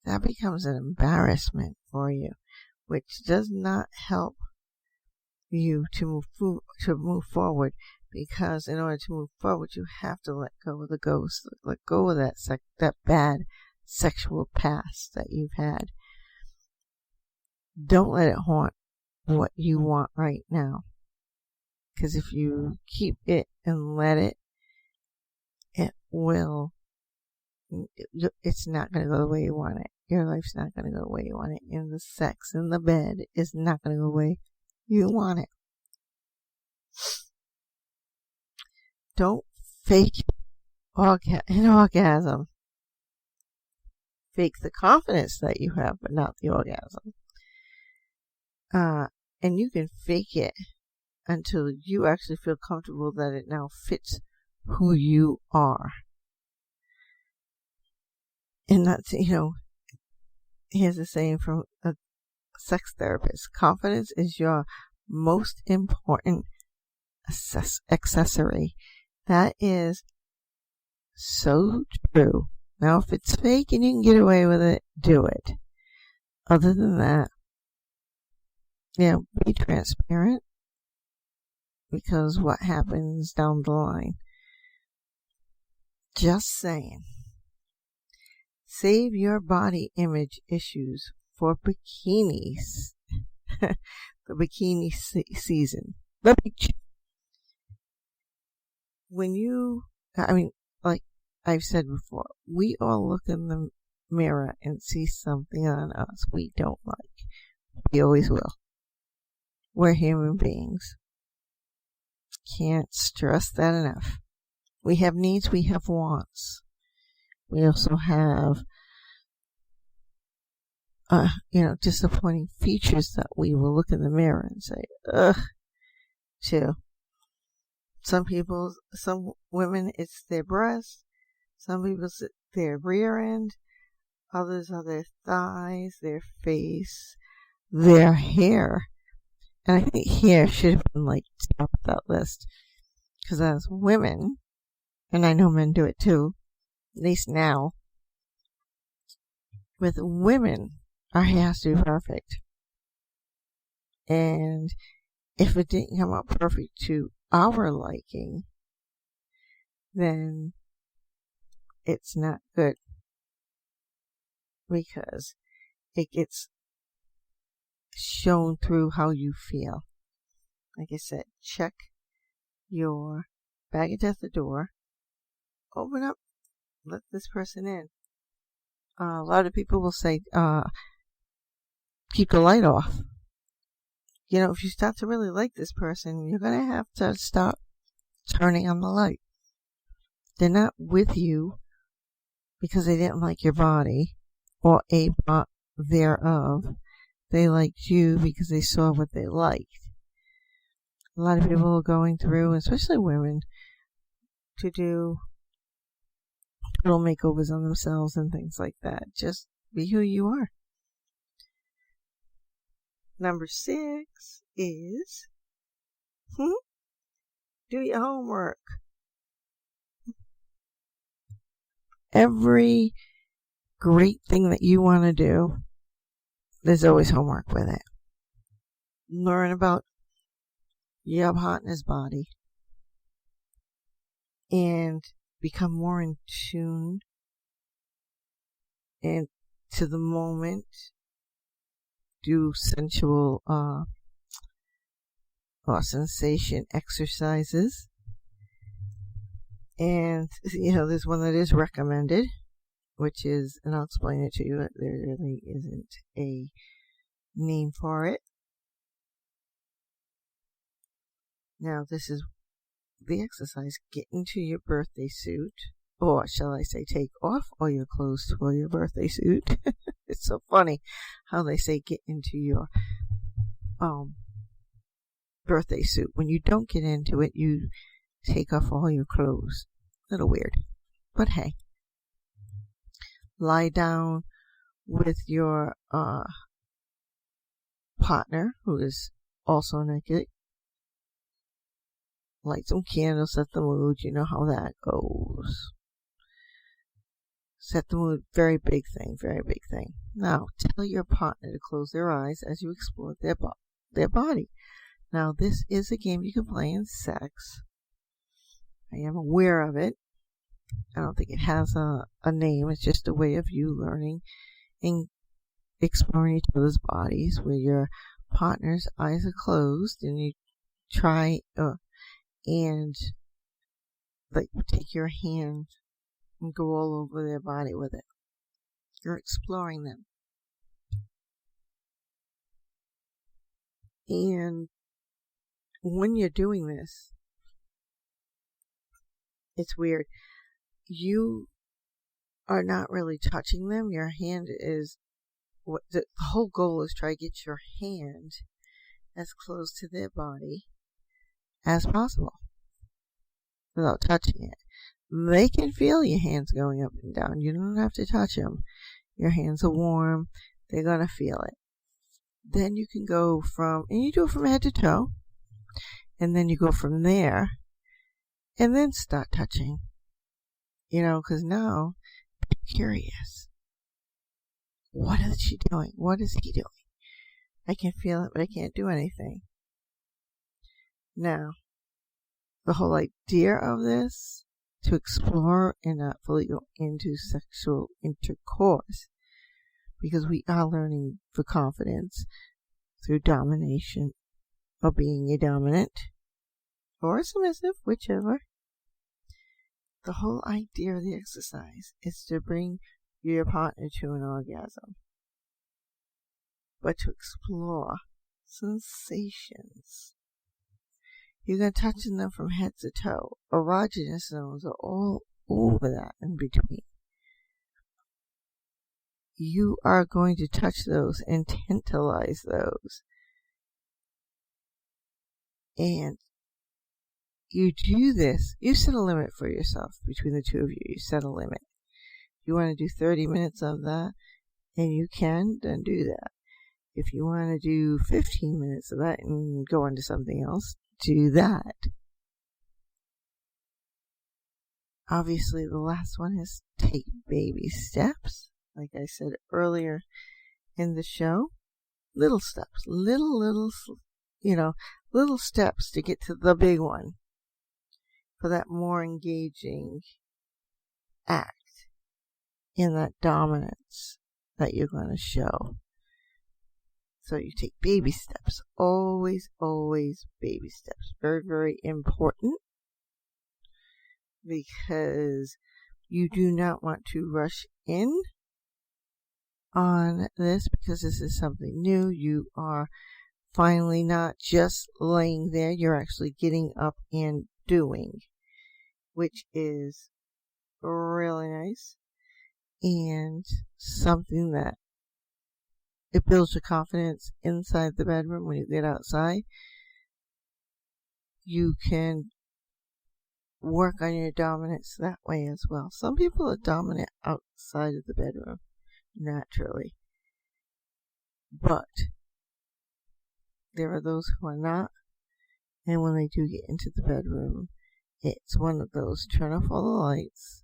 Speaker 2: that becomes an embarrassment for you, which does not help you to move forward. Because in order to move forward, you have to let go of the ghost, let go of that bad sexual past that you've had. Don't let it haunt what you want right now. Because if you keep it and let it, it's not going to go the way you want it. Your life's not going to go the way you want it. And the sex in the bed is not going to go the way you want it. Don't fake an orgasm. Fake the confidence that you have, but not the orgasm. And you can fake it until you actually feel comfortable that it now fits who you are. And that's, here's a saying from a sex therapist: confidence is your most important accessory. That is so true. Now, if it's fake and you can get away with it, do it. Other than that, be transparent, because what happens down the line? Just saying. Save your body image issues for bikinis. The bikini season. The beach. Like I've said before, we all look in the mirror and see something on us we don't like. We always will. We're human beings. Can't stress that enough. We have needs, we have wants. We also have, disappointing features that we will look in the mirror and say, ugh, too. Some women, it's their breast. Some people, it's their rear end. Others are their thighs, their face, their hair. And I think hair should have been top of that list. Because as women, and I know men do it too, at least now, with women, our hair has to be perfect. And if it didn't come out perfect to our liking, then it's not good. Because it gets shown through how you feel. Like I said, check your baggage at the door. Open up. Let this person in. A lot of people will say, keep the light off. If you start to really like this person, you're going to have to stop turning on the light. They're not with you because they didn't like your body or a part thereof. They liked you because they saw what they liked. A lot of people are going through, especially women, to do little makeovers on themselves and things like that. Just be who you are. Number 6 is do your homework. Every great thing that you want to do, there's always homework with it. Learn about your partner's body and become more in tune and to the moment. Do sensual or sensation exercises. And, there's one that is recommended, which is, and I'll explain it to you, there really isn't a name for it. Now, this is the exercise. Get into your birthday suit, or shall I say take off all your clothes for your birthday suit. It's so funny how they say get into your birthday suit. When you don't get into it, you take off all your clothes. A little weird, but hey. Lie down with your partner, who is also naked. Light some candles, set the mood. You know how that goes. Set the mood. Very big thing. Now, tell your partner to close their eyes as you explore their body. Now, this is a game you can play in sex. I am aware of it. I don't think it has a name. It's just a way of you learning and exploring each other's bodies, where your partner's eyes are closed and you try and take your hand and go all over their body with it. You're exploring them. And when you're doing this, it's weird. You are not really touching them. Your hand is, the whole goal is try to get your hand as close to their body as possible without touching it. They can feel your hands going up and down. You don't have to touch them. Your hands are warm. They're going to feel it. Then you can go and you do it from head to toe. And then you go from there and then start touching. Because now you're curious. What is she doing? What is he doing? I can feel it, but I can't do anything. Now, the whole idea of this, to explore and not fully go into sexual intercourse, because we are learning for confidence through domination, or being a dominant, or a submissive, whichever. The whole idea of the exercise is to bring your partner to an orgasm, but to explore sensations. You're going to touch them from head to toe. Erogenous zones are all over that in between. You are going to touch those and tantalize those. And you do this, you set a limit for yourself between the two of you. You set a limit. If you want to do 30 minutes of that, and you can, then do that. If you want to do 15 minutes of that and go on to something else, do that. Obviously, the last one is take baby steps. Like I said earlier in the show, little steps, little steps to get to the big one for that more engaging act in that dominance that you're going to show. So you take baby steps. Always, always baby steps. Very, very important, because you do not want to rush in on this, because this is something new. You are finally not just laying there. You're actually getting up and doing, which is really nice and something that it builds your confidence inside the bedroom. When you get outside, you can work on your dominance that way as well. Some people are dominant outside of the bedroom, naturally. But there are those who are not. And when they do get into the bedroom, it's one of those turn off all the lights,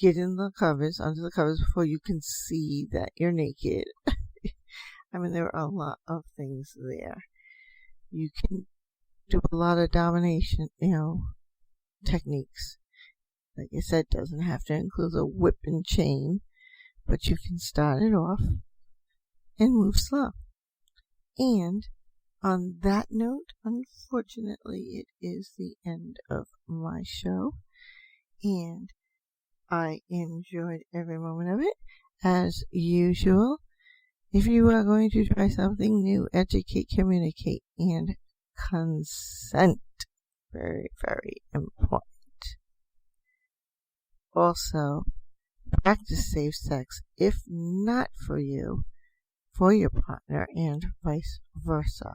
Speaker 2: get in the covers, under the covers before you can see that you're naked. I mean, there are a lot of things there. You can do a lot of domination, techniques. Like I said, doesn't have to include a whip and chain, but you can start it off and move slow. And on that note, unfortunately, it is the end of my show, and I enjoyed every moment of it, as usual. If you are going to try something new, educate, communicate, and consent. Very, very important. Also, practice safe sex, if not for you, for your partner, and vice versa.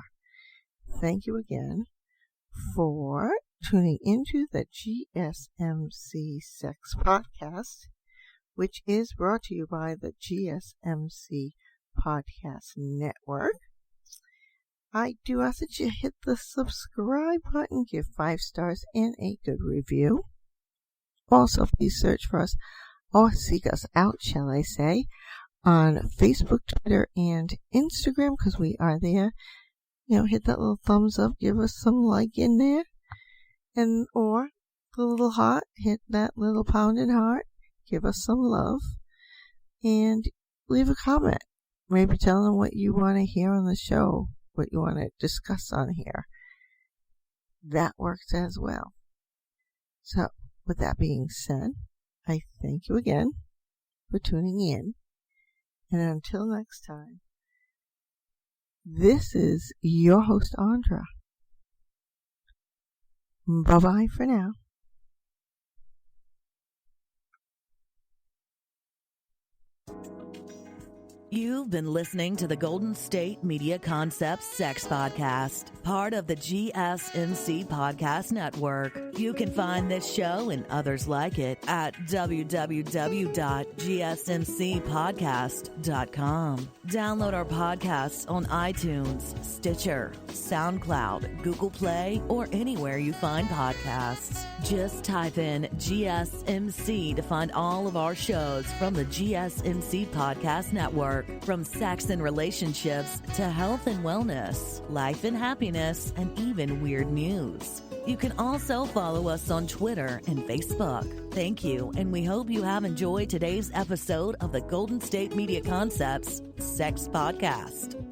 Speaker 2: Thank you again for tuning into the GSMC Sex Podcast, which is brought to you by the GSMC Podcast Network. I do ask that you hit the subscribe button, give 5 stars and a good review. Also, please search for us, or seek us out, shall I say, on Facebook, Twitter, and Instagram, because we are there. Hit that little thumbs up, give us some like in there, or the little heart, hit that little pounding heart, give us some love, and leave a comment. Maybe tell them what you want to hear on the show, what you want to discuss on here. That works as well. So, with that being said, I thank you again for tuning in. And until next time, this is your host, Andra. Bye-bye for now.
Speaker 1: You've been listening to the Golden State Media Concepts Sex Podcast, part of the GSMC Podcast Network. You can find this show and others like it at www.gsmcpodcast.com. Download our podcasts on iTunes, Stitcher, SoundCloud, Google Play, or anywhere you find podcasts. Just type in GSMC to find all of our shows from the GSMC Podcast Network. From sex and relationships to health and wellness, life and happiness, and even weird news. You can also follow us on Twitter and Facebook. Thank you, and we hope you have enjoyed today's episode of the Golden State Media Concepts Sex Podcast.